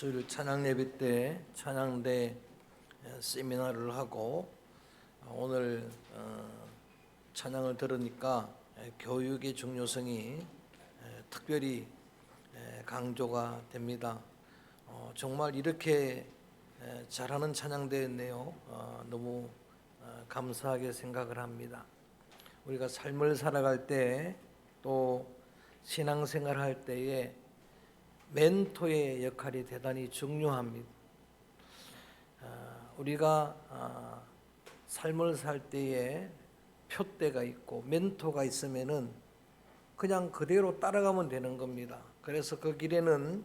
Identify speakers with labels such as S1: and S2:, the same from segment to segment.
S1: 주일 찬양 예배 때 찬양대 세미나를 하고 오늘 찬양을 들으니까 교육의 중요성이 특별히 강조가 됩니다. 정말 이렇게 잘하는 찬양대였네요. 너무 감사하게 생각을 합니다. 우리가 삶을 살아갈 때 또 신앙생활 할 때에 멘토의 역할이 대단히 중요합니다. 우리가 삶을 살 때에 표대가 있고 멘토가 있으면은 그냥 그대로 따라가면 되는 겁니다. 그래서 그 길에는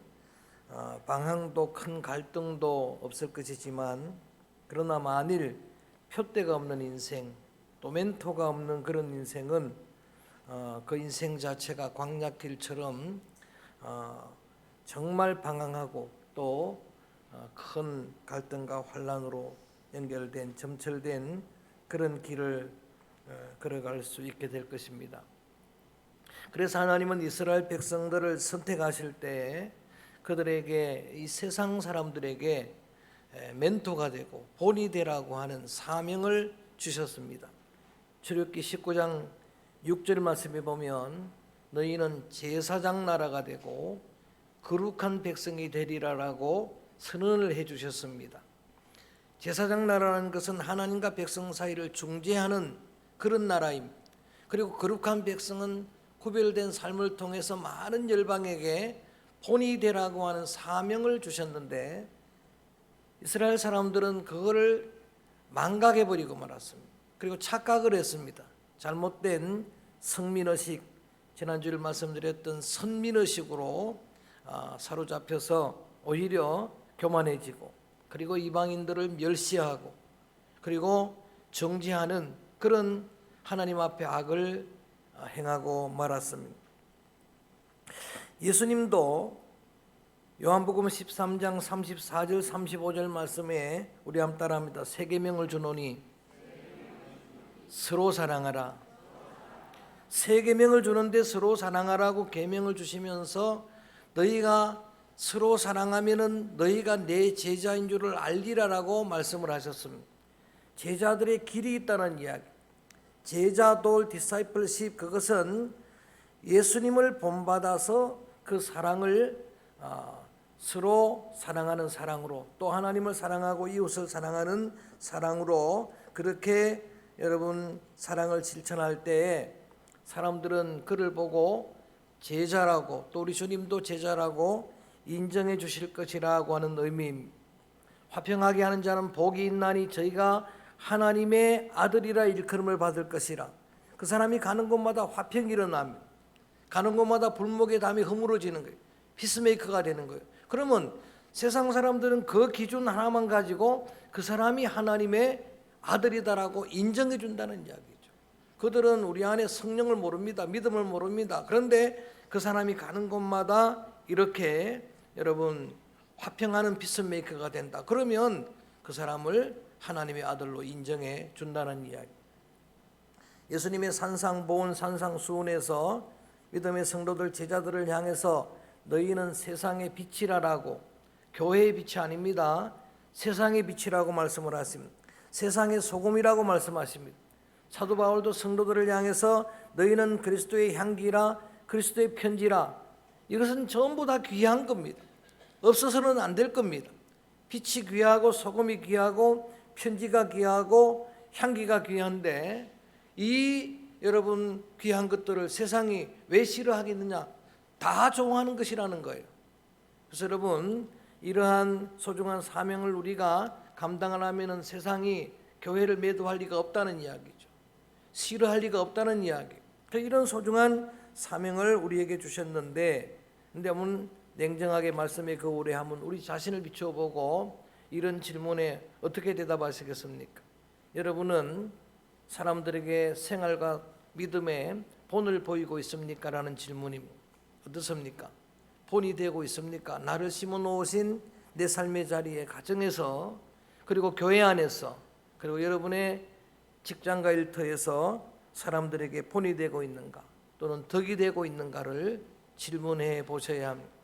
S1: 방향도 큰 갈등도 없을 것이지만, 그러나 만일 표대가 없는 인생, 또 멘토가 없는 그런 인생은 그 인생 자체가 광야길처럼 정말 방황하고 또 큰 갈등과 환란으로 연결된 점철된 그런 길을 걸어갈 수 있게 될 것입니다. 그래서 하나님은 이스라엘 백성들을 선택하실 때 그들에게, 이 세상 사람들에게 멘토가 되고 본이 되라고 하는 사명을 주셨습니다. 출애굽기 19장 6절 말씀에 보면 너희는 제사장 나라가 되고 거룩한 백성이 되리라라고 선언을 해주셨습니다. 제사장 나라라는 것은 하나님과 백성 사이를 중재하는 그런 나라입니다. 그리고 거룩한 백성은 구별된 삶을 통해서 많은 열방에게 본이 되라고 하는 사명을 주셨는데, 이스라엘 사람들은 그거를 망각해버리고 말았습니다. 그리고 착각을 했습니다. 잘못된 성민의식, 지난주에 말씀드렸던 선민의식으로 사로잡혀서 오히려 교만해지고, 그리고 이방인들을 멸시하고, 그리고 정죄하는 그런 하나님 앞에 악을 행하고 말았습니다. 예수님도 요한복음 13장 34절 35절 말씀에 우리 함께 따라합니다. 새 계명을 주노니 서로 사랑하라. 새 계명을 주는데 서로 사랑하라고 계명을 주시면서 너희가 서로 사랑하면은 너희가 내 제자인 줄을 알리라라고 말씀을 하셨습니다. 제자들의 길이 있다는 이야기. 제자돌 디사이플십, 그것은 예수님을 본받아서 그 사랑을 서로 사랑하는 사랑으로, 또 하나님을 사랑하고 이웃을 사랑하는 사랑으로, 그렇게 여러분 사랑을 실천할 때에 사람들은 그를 보고 제자라고, 또 우리 주님도 제자라고 인정해 주실 것이라고 하는 의미입니다. 화평하게 하는 자는 복이 있나니 저희가 하나님의 아들이라 일컬음을 받을 것이라. 그 사람이 가는 곳마다 화평이 일어납니다. 가는 곳마다 불목의 담이 허물어지는 거예요. 피스메이커가 되는 거예요. 그러면 세상 사람들은 그 기준 하나만 가지고 그 사람이 하나님의 아들이다라고 인정해 준다는 이야기죠. 그들은 우리 안에 성령을 모릅니다. 믿음을 모릅니다. 그런데 그 사람이 가는 곳마다 이렇게 여러분 화평하는 피스메이커가 된다. 그러면 그 사람을 하나님의 아들로 인정해 준다는 이야기. 예수님의 산상보훈 산상수훈에서 믿음의 성도들 제자들을 향해서 너희는 세상의 빛이라라고, 교회의 빛이 아닙니다. 세상의 빛이라고 말씀을 하십니다. 세상의 소금이라고 말씀하십니다. 사도 바울도 성도들을 향해서 너희는 그리스도의 향기라, 그리스도의 편지라. 이것은 전부 다 귀한 겁니다. 없어서는 안 될 겁니다. 빛이 귀하고 소금이 귀하고 편지가 귀하고 향기가 귀한데, 이 여러분 귀한 것들을 세상이 왜 싫어하겠느냐? 다 좋아하는 것이라는 거예요. 그래서 여러분, 이러한 소중한 사명을 우리가 감당하려면 세상이 교회를 매도할 리가 없다는 이야기죠. 싫어할 리가 없다는 이야기. 이런 소중한 사명을 우리에게 주셨는데, 근데 한번 냉정하게 말씀의 거울에 한번 우리 자신을 비춰보고 이런 질문에 어떻게 대답하시겠습니까? 여러분은 사람들에게 생활과 믿음의 본을 보이고 있습니까? 라는 질문입니다. 어떻습니까? 본이 되고 있습니까? 나를 심어 놓으신 내 삶의 자리에, 가정에서, 그리고 교회 안에서, 그리고 여러분의 직장과 일터에서 사람들에게 본이 되고 있는가, 또는 덕이 되고 있는가를 질문해 보셔야 합니다.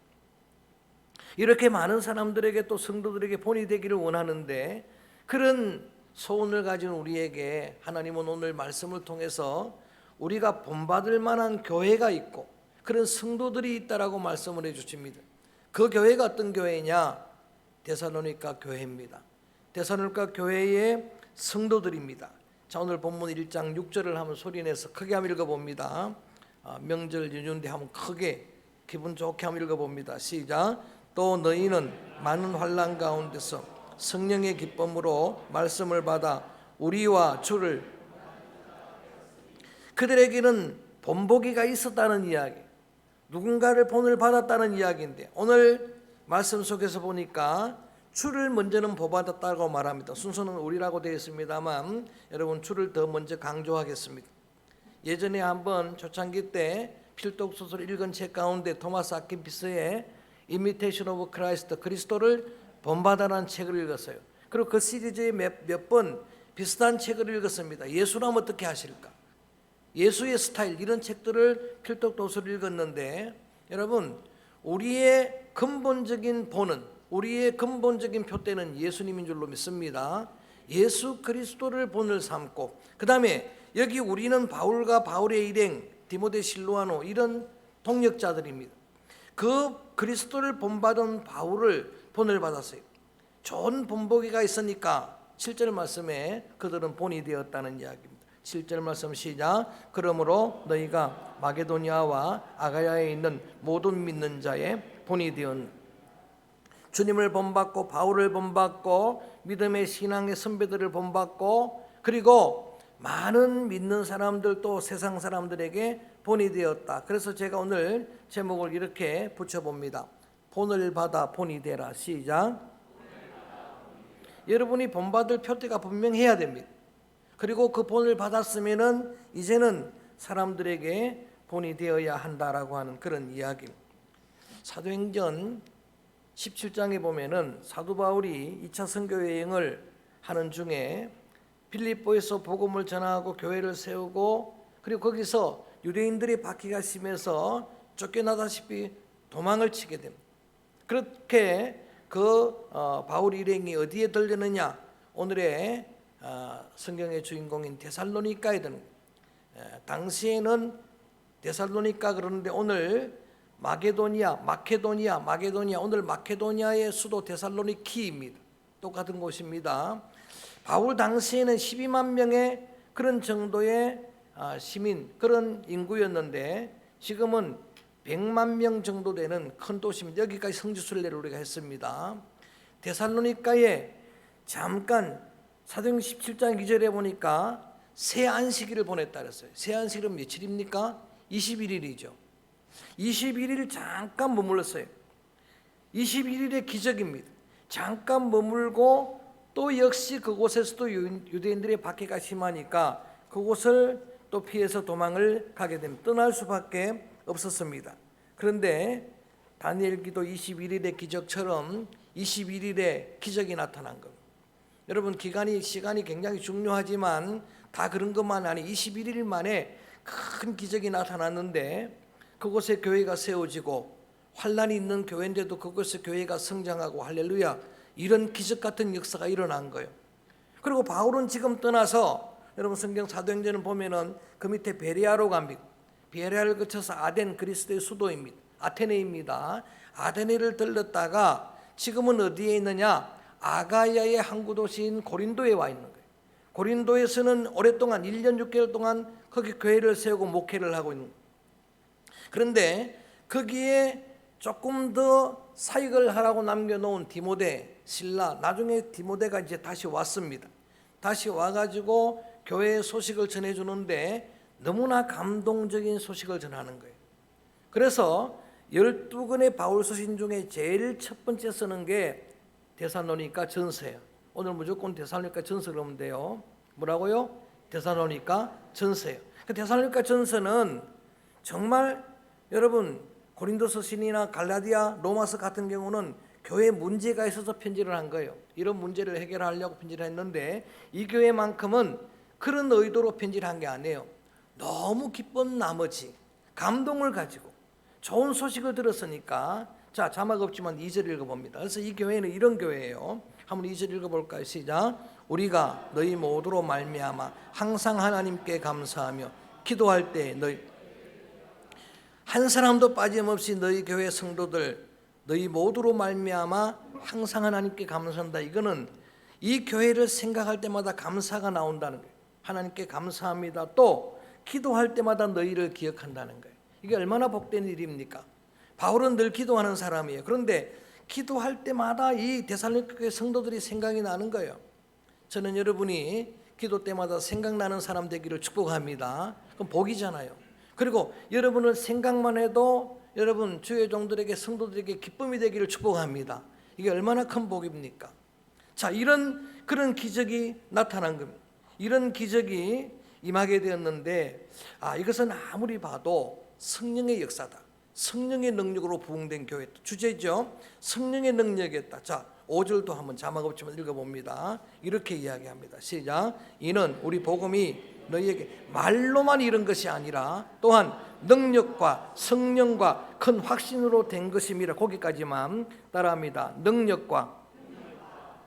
S1: 이렇게 많은 사람들에게 또 성도들에게 본이 되기를 원하는데, 그런 소원을 가진 우리에게 하나님은 오늘 말씀을 통해서 우리가 본받을 만한 교회가 있고 그런 성도들이 있다라고 말씀을 해주십니다. 그 교회가 어떤 교회냐? 데살로니가 교회입니다. 데살로니가 교회의 성도들입니다. 자, 오늘 본문 1장 6절을 한번 소리내서 크게 한번 읽어봅니다. 명절 연휴인데 한번 크게 기분 좋게 한번 읽어봅니다. 시작. 또 너희는 많은 환난 가운데서 성령의 기쁨으로 말씀을 받아 우리와 주를, 그들에게는 본보기가 있었다는 이야기, 누군가를 본을 받았다는 이야기인데, 오늘 말씀 속에서 보니까 주를 먼저는 보받았다고 말합니다. 순서는 우리라고 되어 있습니다만 여러분, 주를 더 먼저 강조하겠습니다. 예전에 한번 초창기 때 필독 소설을 읽은 책 가운데 토마스 아킨피스의 이미테이션 오브 크라이스트, 그리스도를 본받아라는 책을 읽었어요. 그리고 그 시리즈에 몇 번 비슷한 책을 읽었습니다. 예수라면 어떻게 하실까? 예수의 스타일, 이런 책들을 필독 도서를 읽었는데, 여러분, 우리의 근본적인 본은, 우리의 근본적인 표대는 예수님인 줄로 믿습니다. 예수 그리스도를 본을 삼고, 그 다음에 여기 우리는 바울과 바울의 일행, 디모데, 실로아노, 이런 동역자들입니다. 그 그리스도를 본받은 바울을 본을 받았어요. 좋은 본보기가 있으니까 7절 말씀에 그들은 본이 되었다는 이야기입니다. 7절 말씀 시작. 그러므로 너희가 마게도니아와 아가야에 있는 모든 믿는 자의 본이 되었, 주님을 본받고 바울을 본받고 믿음의 신앙의 선배들을 본받고, 그리고 많은 믿는 사람들, 또 세상 사람들에게 본이 되었다. 그래서 제가 오늘 제목을 이렇게 붙여봅니다. 본을 받아 본이 되라. 시작. 여러분이 본받을 표대가 분명해야 됩니다. 그리고 그 본을 받았으면은 이제는 사람들에게 본이 되어야 한다라고 하는 그런 이야기. 사도행전 17장에 보면은 사도 바울이 2차 선교 여행을 하는 중에 빌립보에서 복음을 전하고 교회를 세우고, 그리고 거기서 유대인들이 박해가 심해서 쫓겨나다시피 도망을 치게 됩니다. 그렇게 그 바울 일행이 어디에 들렸느냐? 오늘의 성경의 주인공인 데살로니가에 드는, 당시에는 데살로니가 그러는데 오늘 마게도니아, 오늘 마케도니아의 수도 데살로니키입니다. 똑같은 곳입니다. 바울 당시에는 12만 명의 그런 정도의 시민, 그런 인구였는데 지금은 100만 명 정도 되는 큰 도시입니다. 여기까지 성지순례를 우리가 했습니다. 데살로니가에 잠깐 사도행전 17장 2절에 보니까 새 안식일을 보냈다 그랬어요. 새 안식일은 며칠입니까? 21일이죠. 21일 잠깐 머물렀어요. 21일의 기적입니다. 잠깐 머물고 또 역시 그곳에서도 유대인들의 박해가 심하니까 그곳을 또 피해서 도망을 가게 됩니다. 떠날 수밖에 없었습니다. 그런데 다니엘 기도 21일의 기적처럼 21일에 기적이 나타난 겁니다. 여러분, 시간이 굉장히 중요하지만 다 그런 것만 아니 21일 만에 큰 기적이 나타났는데 그곳에 교회가 세워지고, 환난이 있는 교회인데도 그곳에 교회가 성장하고, 할렐루야, 이런 기적 같은 역사가 일어난 거예요. 그리고 바울은 지금 떠나서, 여러분 성경 사도행전을 보면은 그 밑에 베레아로 갑니다. 베레아를 거쳐서 아덴, 그리스도의 수도입니다. 아테네입니다. 아테네를 들렀다가 지금은 어디에 있느냐? 아가야의 항구 도시인 고린도에 와 있는 거예요. 고린도에서는 오랫동안 1년 6개월 동안 거기 교회를 세우고 목회를 하고 있는 거예요. 그런데 거기에 조금 더 사역을 하라고 남겨놓은 디모데, 실라, 나중에 디모데가 이제 다시 왔습니다. 다시 와가지고 교회의 소식을 전해주는데 너무나 감동적인 소식을 전하는 거예요. 그래서 12권의 바울 서신 중에 제일 첫 번째 쓰는 게 데살로니가 전서예요. 오늘 무조건 데살로니가 전서 그러면 돼요. 뭐라고요? 데살로니가 전서예요. 그 데살로니가 전서는 정말 여러분 고린도서신이나 갈라디아, 로마서 같은 경우는 교회 문제가 있어서 편지를 한 거예요. 이런 문제를 해결하려고 편지를 했는데 이 교회만큼은 그런 의도로 편지를 한 게 아니에요. 너무 기쁜 나머지 감동을 가지고 좋은 소식을 들었으니까 자, 자막 없지만 2절 읽어봅니다. 그래서 이 교회는 이런 교회예요. 한번 2절 읽어볼까요? 시작. 우리가 너희 모두로 말미암아 항상 하나님께 감사하며 기도할 때 너희 한 사람도 빠짐없이 너희 교회 성도들 너희 모두로 말미암아 항상 하나님께 감사한다. 이거는 이 교회를 생각할 때마다 감사가 나온다는 거예요. 하나님께 감사합니다. 또 기도할 때마다 너희를 기억한다는 거예요. 이게 얼마나 복된 일입니까? 바울은 늘 기도하는 사람이에요. 그런데 기도할 때마다 이 데살로니가 성도들이 생각이 나는 거예요. 저는 여러분이 기도 때마다 생각나는 사람 되기를 축복합니다. 그럼 복이잖아요. 그리고 여러분을 생각만 해도 여러분 주의 종들에게 성도들에게 기쁨이 되기를 축복합니다. 이게 얼마나 큰 복입니까? 자, 그런 기적이 나타난 겁니다. 이런 기적이 임하게 되었는데 이것은 아무리 봐도 성령의 역사다. 성령의 능력으로 부흥된 교회 주제죠. 성령의 능력이었다. 자, 5절도 한번 자막 없지만 읽어봅니다. 이렇게 이야기합니다. 시작. 이는 우리 복음이 너희에게 말로만 이른 것이 아니라 또한 능력과 성령과 큰 확신으로 된 것임이라. 거기까지만 따라합니다. 능력과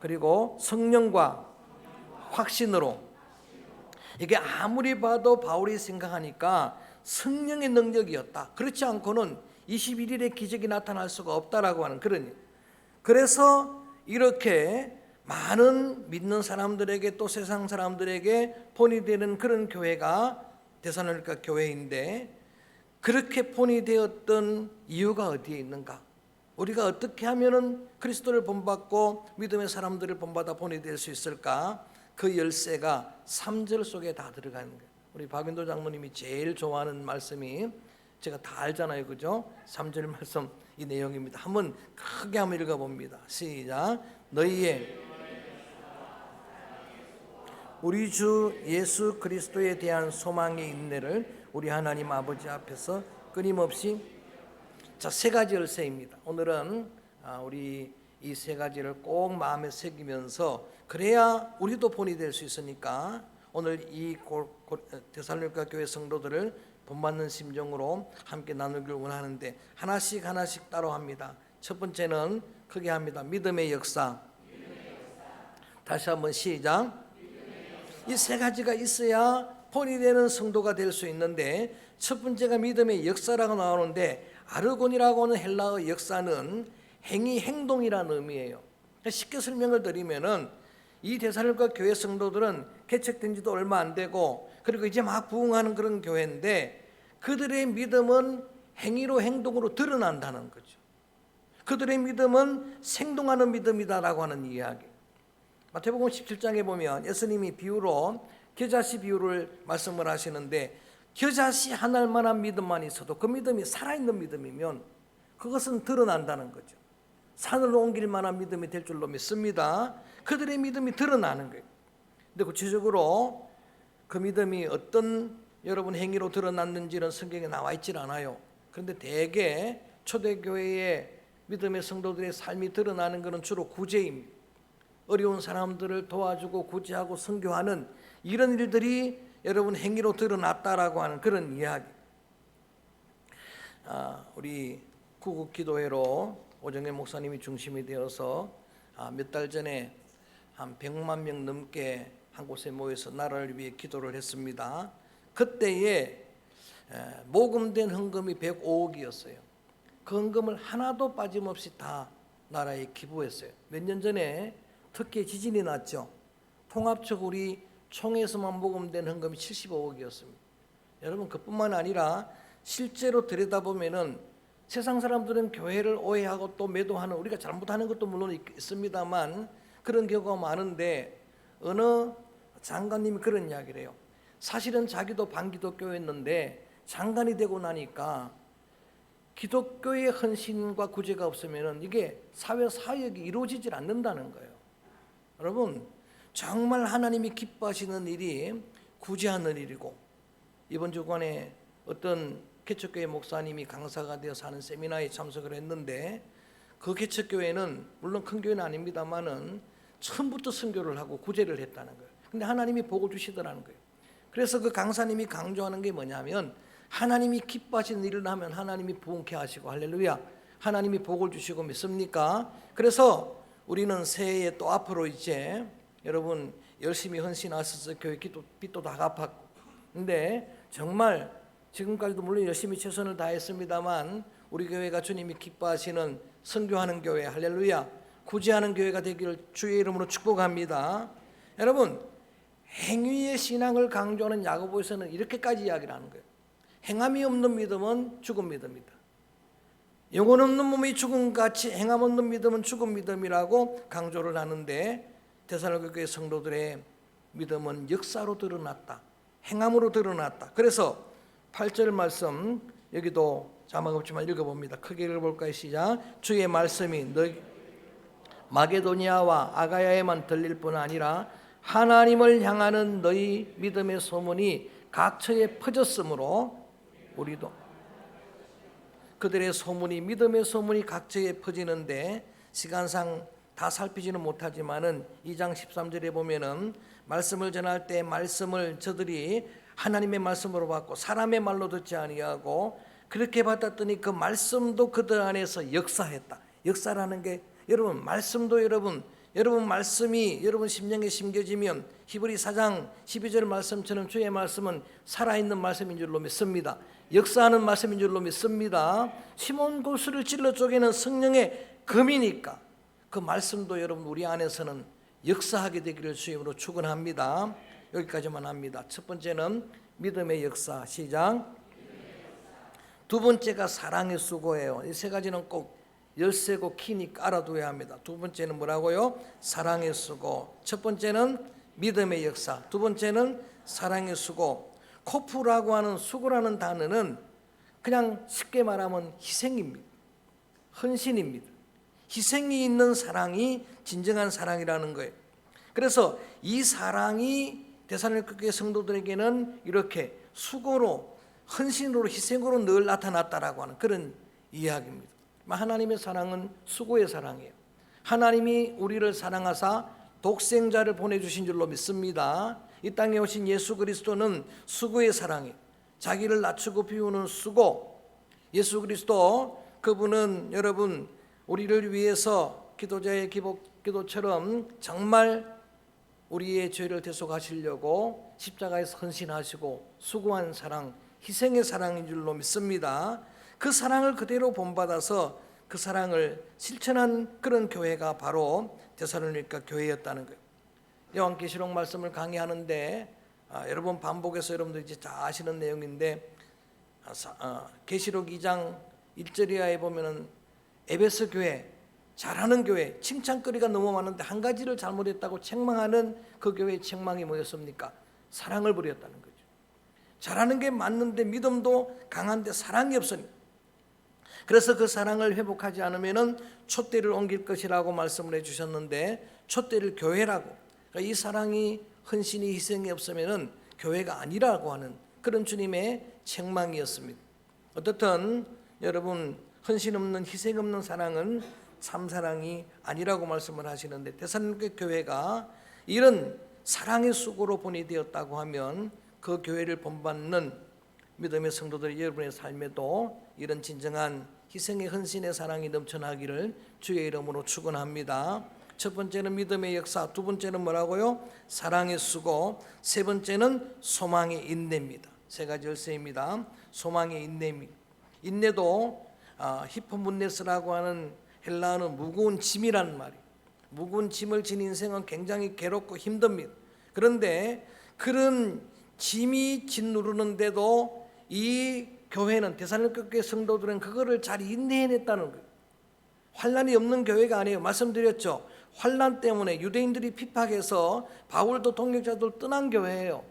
S1: 그리고 성령과 확신으로. 이게 아무리 봐도 바울이 생각하니까 성령의 능력이었다. 그렇지 않고는 21일의 기적이 나타날 수가 없다라고 하는 그런. 그래서 이렇게 많은 믿는 사람들에게 또 세상 사람들에게 본이 되는 그런 교회가 데살로니가 교회인데, 그렇게 본이 되었던 이유가 어디에 있는가? 우리가 어떻게 하면은 그리스도를 본받고 믿음의 사람들을 본받아 본이 될 수 있을까? 그 열쇠가 3절 속에 다 들어가는 거예요. 우리 박윤도 장로님이 제일 좋아하는 말씀이 제가 다 알잖아요, 그죠? 3절 말씀 이 내용입니다. 한번 크게 한번 읽어봅니다. 시작. 너희의 우리 주 예수 그리스도에 대한 소망의 인내를 우리 하나님 아버지 앞에서 끊임없이. 자, 세 가지 열쇠입니다. 오늘은 우리 이 세 가지를 꼭 마음에 새기면서 그래야 우리도 본이 될 수 있으니까 오늘 이 데살로니가 교회 성도들을 본받는 심정으로 함께 나누길 원하는데 하나씩 따로 합니다. 첫 번째는 크게 합니다. 믿음의 역사. 다시 한번 시작. 이 세 가지가 있어야 본이 되는 성도가 될 수 있는데, 첫 번째가 믿음의 역사라고 나오는데 아르곤이라고 하는 헬라어 역사는 행동이라는 의미예요. 쉽게 설명을 드리면은 이 데살로니가 교회 성도들은 개척된 지도 얼마 안 되고 그리고 이제 막 부흥하는 그런 교회인데 그들의 믿음은 행동으로 드러난다는 거죠. 그들의 믿음은 생동하는 믿음이다라고 하는 이야기. 마태복음 17장에 보면 예수님이 비유로 겨자씨 비유를 말씀을 하시는데, 겨자씨 한 알만한 믿음만 있어도 그 믿음이 살아있는 믿음이면 그것은 드러난다는 거죠. 산을 옮길 만한 믿음이 될 줄로 믿습니다. 그들의 믿음이 드러나는 거예요. 근데 구체적으로 그 믿음이 어떤 여러분 행위로 드러났는지는 성경에 나와 있질 않아요. 그런데 대개 초대교회의 믿음의 성도들의 삶이 드러나는 것은 주로 구제입니다. 어려운 사람들을 도와주고 구제하고 선교하는 이런 일들이 여러분 행위로 드러났다라고 하는 그런 이야기. 우리 구국기도회로 오정혜 목사님이 중심이 되어서 몇 달 전에 한 100만 명 넘게 한 곳에 모여서 나라를 위해 기도를 했습니다. 그때에 모금된 헌금이 105억이었어요. 그 헌금을 하나도 빠짐없이 다 나라에 기부했어요. 몇 년 전에 터키에 지진이 났죠. 통합적으로 우리 총에서만 모금된 헌금이 75억이었습니다. 여러분, 그뿐만 아니라 실제로 들여다보면은 세상 사람들은 교회를 오해하고 또 매도하는, 우리가 잘못하는 것도 물론 있습니다만 그런 경우가 많은데, 어느 장관님이 그런 이야기를 해요. 사실은 자기도 반기독교였는데 장관이 되고 나니까 기독교의 헌신과 구제가 없으면 이게 사회 사역이 이루어지질 않는다는 거예요. 여러분, 정말 하나님이 기뻐하시는 일이 구제하는 일이고, 이번 주간에 어떤 개척교회 목사님이 강사가 되어서 하는 세미나에 참석을 했는데, 그 개척교회는 물론 큰 교회는 아닙니다만은 처음부터 선교를 하고 구제를 했다는 거예요. 근데 하나님이 복을 주시더라는 거예요. 그래서 그 강사님이 강조하는 게 뭐냐면, 하나님이 기뻐하시는 일을 하면 하나님이 부흥케 하시고, 할렐루야, 하나님이 복을 주시고 믿습니까? 그래서 우리는 새해에 또 앞으로 이제 여러분 열심히 헌신하셔서 교회 빚도 다 갚았고, 근데 정말 지금까지도 물론 열심히 최선을 다했습니다만 우리 교회가 주님이 기뻐하시는 선교하는 교회, 할렐루야, 구제하는 교회가 되기를 주의 이름으로 축복합니다. 여러분, 행위의 신앙을 강조하는 야고보에서는 이렇게까지 이야기를 하는 거예요. 행함이 없는 믿음은 죽은 믿음이다. 영혼 없는 몸이 죽음같이 행함 없는 믿음은 죽은 믿음이라고 강조를 하는데, 데살로니가 교회 성도들의 믿음은 역사로 드러났다, 행함으로 드러났다. 그래서 8절 말씀 여기도 자막 없지만 읽어봅니다. 크게 읽어볼까요? 시작. 주의 말씀이 너희 마게도니아와 아가야에만 들릴 뿐 아니라 하나님을 향하는 너희 믿음의 소문이 각처에 퍼졌으므로 우리도 그들의 소문이, 믿음의 소문이 각처에 퍼지는데 시간상 다 살피지는 못하지만은 2장 13절에 보면은 말씀을 전할 때 말씀을 저들이 하나님의 말씀으로 받고 사람의 말로 듣지 아니하고 그렇게 받았더니 그 말씀도 그들 안에서 역사했다. 역사라는 게 여러분 말씀도 여러분 말씀이 여러분 심령에 심겨지면 히브리 4장 12절 말씀처럼 주의 말씀은 살아있는 말씀인 줄로 믿습니다. 역사하는 말씀인 줄로 믿습니다. 시몬 골수를 찔러 쪼개는 성령의 검이니까 그 말씀도 여러분 우리 안에서는 역사하게 되기를 주임으로 축원합니다. 여기까지만 합니다. 첫 번째는 믿음의 역사, 시작. 두 번째가 사랑의 수고예요. 이 세 가지는 꼭 열쇠고 키니까 알아둬야 합니다. 두 번째는 뭐라고요? 사랑의 수고. 첫 번째는 믿음의 역사, 두 번째는 사랑의 수고. 코프라고 하는 수고라는 단어는 그냥 쉽게 말하면 희생입니다. 헌신입니다. 희생이 있는 사랑이 진정한 사랑이라는 거예요. 그래서 이 사랑이 데살로니가 교회 성도들에게는 이렇게 수고로, 헌신으로, 희생으로 늘 나타났다라고 하는 그런 이야기입니다. 하나님의 사랑은 수고의 사랑이에요. 하나님이 우리를 사랑하사 독생자를 보내주신 줄로 믿습니다. 이 땅에 오신 예수 그리스도는 수고의 사랑이에요. 자기를 낮추고 비우는 수고. 예수 그리스도 그분은 여러분 우리를 위해서 기도자의 기도처럼 정말 우리의 죄를 대속하시려고 십자가에서 헌신하시고 수고한 사랑, 희생의 사랑인 줄로 믿습니다. 그 사랑을 그대로 본받아서 그 사랑을 실천한 그런 교회가 바로 데살로니가 교회였다는 거예요. 요한계시록 말씀을 강의하는데 여러 번 반복해서 여러분들 이제 다 아시는 내용인데 계시록 2장 1절 이하에 보면은 에베소 교회, 잘하는 교회, 칭찬거리가 너무 많은데 한 가지를 잘못했다고 책망하는 그 교회의 책망이 뭐였습니까? 사랑을 버렸다는 거죠. 잘하는 게 맞는데 믿음도 강한데 사랑이 없으니, 그래서 그 사랑을 회복하지 않으면은 촛대를 옮길 것이라고 말씀을 해주셨는데 촛대를 교회라고, 그러니까 이 사랑이, 헌신이, 희생이 없으면은 교회가 아니라고 하는 그런 주님의 책망이었습니다. 어떻든 여러분 헌신 없는, 희생 없는 사랑은 참 사랑이 아니라고 말씀을 하시는데 데살로니가 교회가 이런 사랑의 수고로 본이 되었다고 하면 그 교회를 본받는 믿음의 성도들 여러분의 삶에도 이런 진정한 희생의 헌신의 사랑이 넘쳐나기를 주의 이름으로 축원합니다. 첫 번째는 믿음의 역사, 두 번째는 뭐라고요? 사랑의 수고, 세 번째는 소망의 인내입니다. 세 가지 열쇠입니다. 소망의 인내입니다. 인내도 히포문네스라고 하는 헬라어는 무거운 짐이라는 말이에요. 무거운 짐을 진 인생은 굉장히 괴롭고 힘듭니다. 그런데 그런 짐이 짓누르는데도 이 교회는, 데살로니가 교회 성도들은 그거를 잘 인내해냈다는 거예요. 환난이 없는 교회가 아니에요. 말씀드렸죠. 환난 때문에 유대인들이 핍박해서 바울도 동역자들 떠난 교회예요.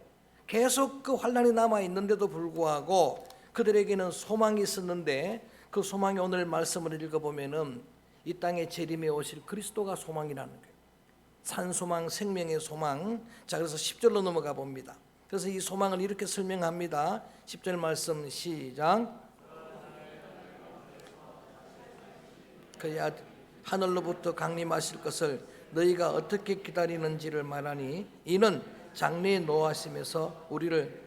S1: 계속 그 환난이 남아있는데도 불구하고 그들에게는 소망이 있었는데 그 소망이 오늘 말씀을 읽어보면은 이 땅에 재림에 오실 그리스도가 소망이라는 거예요. 산소망, 생명의 소망. 자, 그래서 10절로 넘어가 봅니다. 그래서 이 소망을 이렇게 설명합니다. 10절 말씀 시작. 그야 하늘로부터 강림하실 것을 너희가 어떻게 기다리는지를 말하니 이는 장래에 노하심에서 우리를,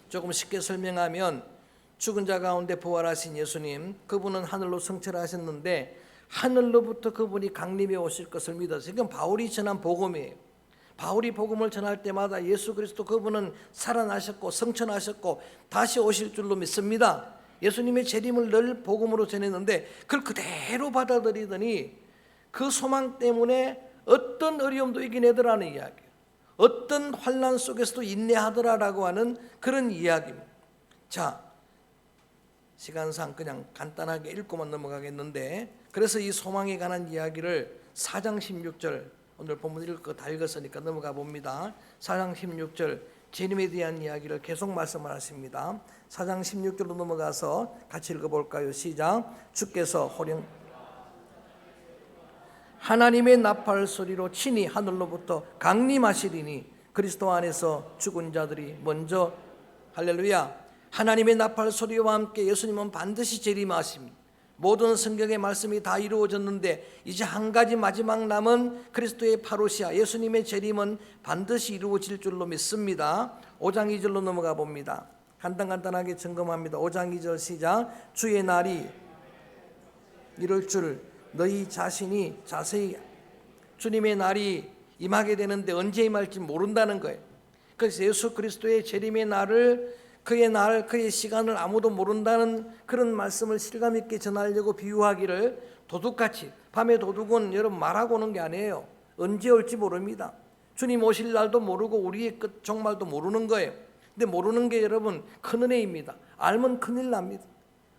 S1: 조금 쉽게 설명하면 죽은 자 가운데 부활하신 예수님, 그분은 하늘로 승천하셨는데 하늘로부터 그분이 강림해 오실 것을 믿어서, 이건 바울이 전한 복음이에요. 바울이 복음을 전할 때마다 예수 그리스도 그분은 살아나셨고 승천하셨고 다시 오실 줄로 믿습니다. 예수님의 재림을 늘 복음으로 전했는데 그걸 그대로 받아들이더니 그 소망 때문에 어떤 어려움도 이겨내더라는 이야기예요. 어떤 환난 속에서도 인내하더라라고 하는 그런 이야기입니다. 자, 시간상 그냥 간단하게 읽고만 넘어가겠는데, 그래서 이 소망에 관한 이야기를 4장 16절, 오늘 본문 읽을 거 다 읽었으니까 넘어가 봅니다. 4장 16절 재림에 대한 이야기를 계속 말씀을 하십니다. 4장 16절로 넘어가서 같이 읽어볼까요? 시작. 주께서 하나님의 나팔 소리로 친히 하늘로부터 강림하시리니 그리스도 안에서 죽은 자들이 먼저, 할렐루야, 하나님의 나팔 소리와 함께 예수님은 반드시 재림하십니다. 모든 성경의 말씀이 다 이루어졌는데 이제 한 가지 마지막 남은 그리스도의 파루시아, 예수님의 재림은 반드시 이루어질 줄로 믿습니다. 5장 2절로 넘어가 봅니다. 간단하게 점검합니다. 5장 2절 시작. 주의 날이 이럴 줄 너희 자신이 자세히, 주님의 날이 임하게 되는데 언제 임할지 모른다는 거예요. 그래서 예수 그리스도의 재림의 날을, 그의 날, 그의 시간을 아무도 모른다는 그런 말씀을 실감 있게 전하려고 비유하기를, 도둑같이, 밤에 도둑은 여러분 말하고 오는 게 아니에요. 언제 올지 모릅니다. 주님 오실 날도 모르고 우리의 끝 종말도 모르는 거예요. 근데 모르는 게 여러분 큰 은혜입니다. 알면 큰일 납니다.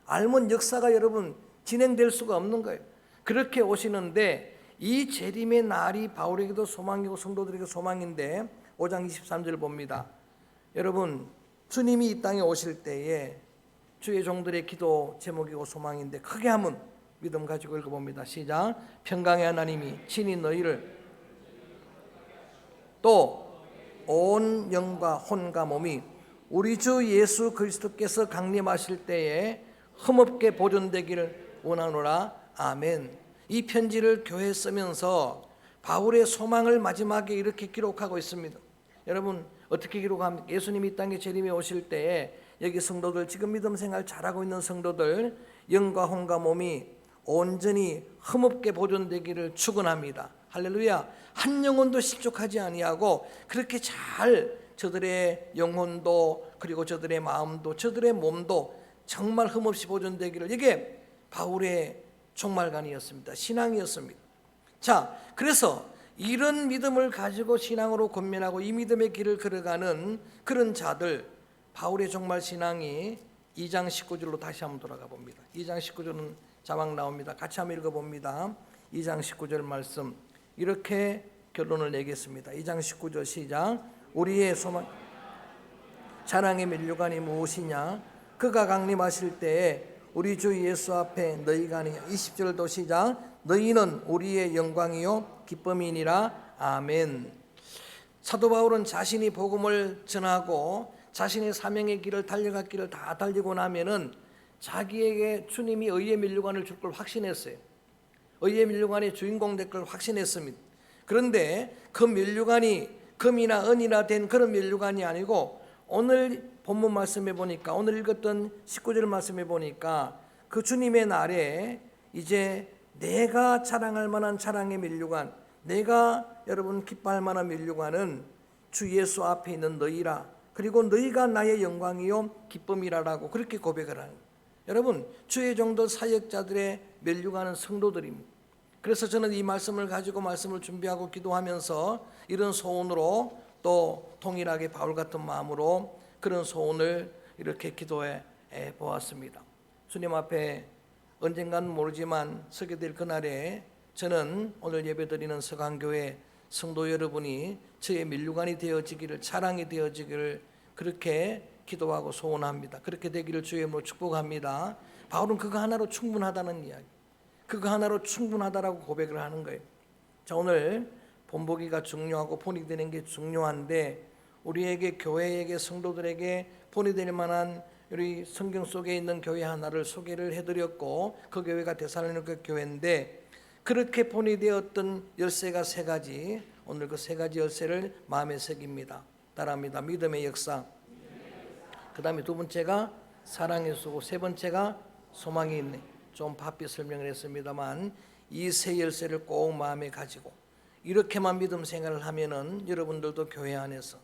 S1: 알면 역사가 여러분 진행될 수가 없는 거예요. 그렇게 오시는데 이 재림의 날이 바울에게도 소망이고 성도들에게 소망인데 5장 23절 봅니다. 여러분, 주님이 이 땅에 오실 때에 주의 종들의 기도 제목이고 소망인데 크게 한번 믿음 가지고 읽어봅니다. 시작. 평강의 하나님이 친히 너희를 또 온 영과 혼과 몸이 우리 주 예수 그리스도께서 강림하실 때에 흠없게 보존되기를 원하노라. 아멘. 이 편지를 교회에 쓰면서 바울의 소망을 마지막에 이렇게 기록하고 있습니다. 여러분 어떻게 기록합니까? 예수님이 이 땅에 재림에 오실 때에 여기 성도들, 지금 믿음 생활 잘하고 있는 성도들, 영과 혼과 몸이 온전히 흠없게 보존되기를 축원합니다. 할렐루야. 한 영혼도 실족하지 아니하고 그렇게 잘 저들의 영혼도 그리고 저들의 마음도 저들의 몸도 정말 흠없이 보존되기를, 이게 바울의 종말관이었습니다. 신앙이었습니다. 자, 그래서 이런 믿음을 가지고 신앙으로 권면하고 이 믿음의 길을 걸어가는 그런 자들, 바울의 종말 신앙이 2장 19절로 다시 한번 돌아가 봅니다. 2장 19절은 자막 나옵니다. 같이 한번 읽어봅니다. 2장 19절 말씀 이렇게 결론을 내겠습니다. 2장 19절 시작. 우리의 소망 자랑의 면류관이 무엇이냐? 그가 강림하실 때에 우리 주 예수 앞에 너희가 아니냐. 20절도 시작. 너희는 우리의 영광이요 기쁨이니라. 아멘. 사도 바울은 자신이 복음을 전하고 자신의 사명의 길을 달려갔기를 다 달리고 나면은 자기에게 주님이 의의 면류관을 줄 걸 확신했어요. 의의 면류관의 주인공 될 걸 확신했습니다. 그런데 그 면류관이 금이나 은이나 된 그런 면류관이 아니고, 오늘 본문 말씀해 보니까, 오늘 읽었던 19절 말씀해 보니까 그 주님의 날에 이제 내가 자랑할 만한 자랑의 면류관, 내가 여러분 기뻐할 만한 면류관은 주 예수 앞에 있는 너희라, 그리고 너희가 나의 영광이요 기쁨이라라고 그렇게 고백을 하는 거예요. 여러분, 주의 종들 사역자들의 면류관은 성도들입니다. 그래서 저는 이 말씀을 가지고 말씀을 준비하고 기도하면서 이런 소원으로, 또 동일하게 바울 같은 마음으로 그런 소원을 이렇게 기도해 보았습니다. 주님 앞에 언젠가는 모르지만 서게 될 그날에 저는 오늘 예배드리는 서강교회 성도 여러분이 저의 면류관이 되어지기를, 자랑이 되어지기를 그렇게 기도하고 소원합니다. 그렇게 되기를 주의 이름으로 축복합니다. 바울은 그거 하나로 충분하다는 이야기, 그거 하나로 충분하다라고 고백을 하는 거예요. 자, 오늘 본보기가 중요하고 본이 되는 게 중요한데, 우리에게, 교회에게, 성도들에게 본이 될 만한 우리 성경 속에 있는 교회 하나를 소개를 해드렸고, 그 교회가 데살로니가 교회인데, 그렇게 본이 되었던 열쇠가 세 가지, 오늘 그 세 가지 열쇠를 마음에 새깁니다. 따라합니다. 믿음의 역사. 그 다음에 두 번째가 사랑이 쓰고 세 번째가 소망이 있네. 좀 바삐 설명을 했습니다만 이 세 열쇠를 꼭 마음에 가지고 이렇게만 믿음 생활을 하면은 여러분들도 교회 안에서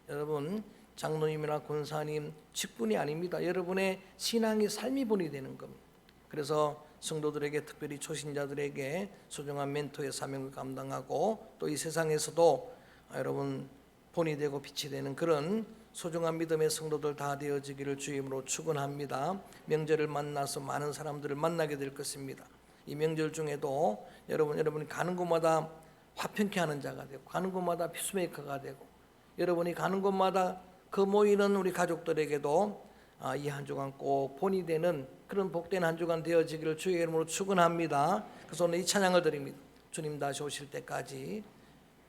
S1: 여러분 장로님이나 권사님 직분이 아닙니다. 여러분의 신앙이 삶이 본이 되는 겁니다. 그래서 성도들에게 특별히 초신자들에게 소중한 멘토의 사명을 감당하고 또 이 세상에서도 여러분 본이 되고 빛이 되는 그런 소중한 믿음의 성도들 다 되어지기를 주임으로 축원합니다. 명절을 만나서 많은 사람들을 만나게 될 것입니다. 이 명절 중에도 여러분이 가는 곳마다 화평케 하는 자가 되고 가는 곳마다 피스메이커가 되고 여러분이 가는 곳마다 그 모이는 우리 가족들에게도 이 한 주간 꼭 본이 되는 그런 복된 한 주간 되어지기를 주의 이름으로 축원합니다. 그래서 오늘 이 찬양을 드립니다. 주님 다시 오실 때까지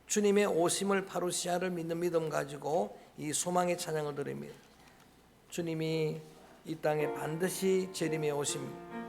S1: 주님의 오심을 파루시아를 믿는 믿음 가지고 이 소망의 찬양을 드립니다. 주님이 이 땅에 반드시 재림에 오십니다.